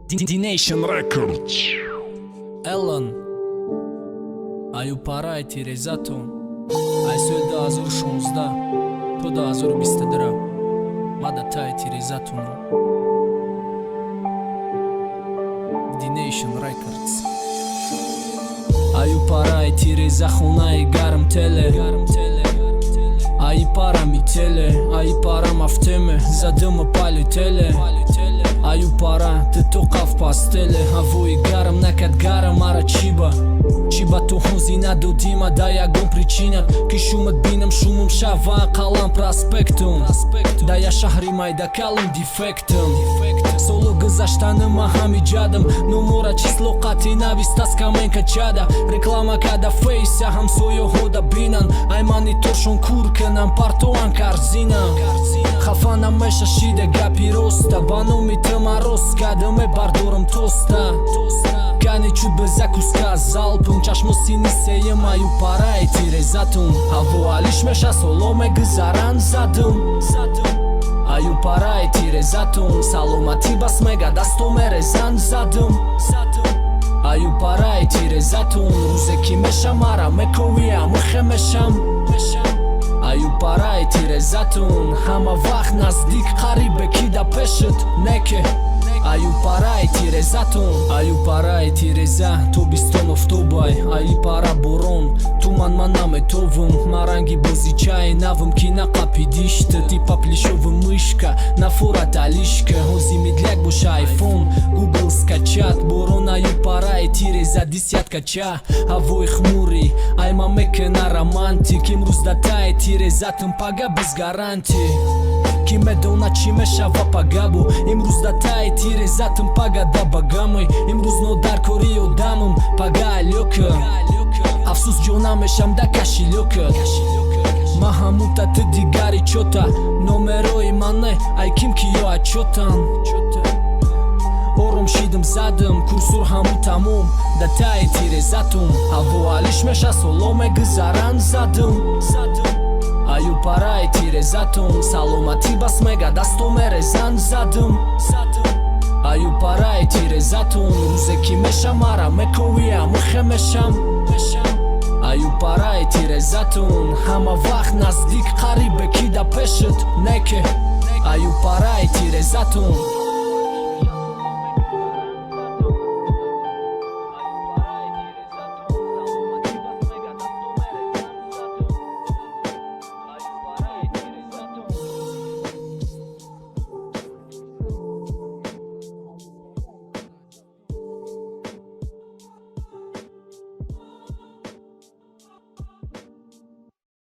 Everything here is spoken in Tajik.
D-Nation Records. Ellen Аю параи тирезатун Ай соли 2016 то 2022 ма да таи тирезатунам D-Nation Records. Аю параи тиреза хунаи гарм теле Аи пара мителе, аи пара мафтеме, задыма палютеле Аю пара, ты тоқав пастеле, ҳавои гарм накад гарм ара чиба ту ҳузина додима да ягон причина ки шумат бинам шумум шава қалам проспектум да я шаҳри майдакалум дефектум соло гузаштаны ма ҳами ҷадам номора число қатъи нависта скамен качада реклама када фейса ҳамсояҳо да бинан ай мониторшон кур кунам партоан карзинам хафа намеша шида гапи роста ба номи тама рост кадаме бардорам тоста кани чуд безакуска залпун чашму сини сеем аю параи тирезатун ҳаво алиш меша соло мегузаранд задум аю параи тирезатун саломатӣ бас мега дасто мерезанд задум аю параи тирезатун рӯзе ки мешам ара мековиам ухе мешам аю параи тирезатун ҳама вақт наздик қарибе ки да пешит неке аю параи тирезатун аю параи тиреза тобистон офтобай аю пара борон туман ман наметовум ма ранги бозичаи навум ки на қапидишта типа плешова мышка на форат алишка ҳози медляк боша айфон гугл скачат борон аю параи тиреза десяткача ҳавои хмури ай ма мекена романтик имрӯз да таи тирезатун пага без гаранти ки медона чӣ мешава пагабу имрӯз да таи тирезатун пага да багамой имрӯз нодаркори одамум пага алёка афсус ҷона мешам да кашилёка ма ҳамута ты дигари чота номерои мане ай ким ки ё отчётан ором шидам задам курсур ҳаму тамом да таи тирезатун ҳаво алиш меша соло мегузаранд задум аю параи тирезатун саломатӣ бас мега дасто мерезанд задум аю параи тирезатун рӯзе ки мешам ара мековиам ухе мешам аю параи тирезатун ҳама вақт наздик қарибе ки да пешит неке аю параи тирезатун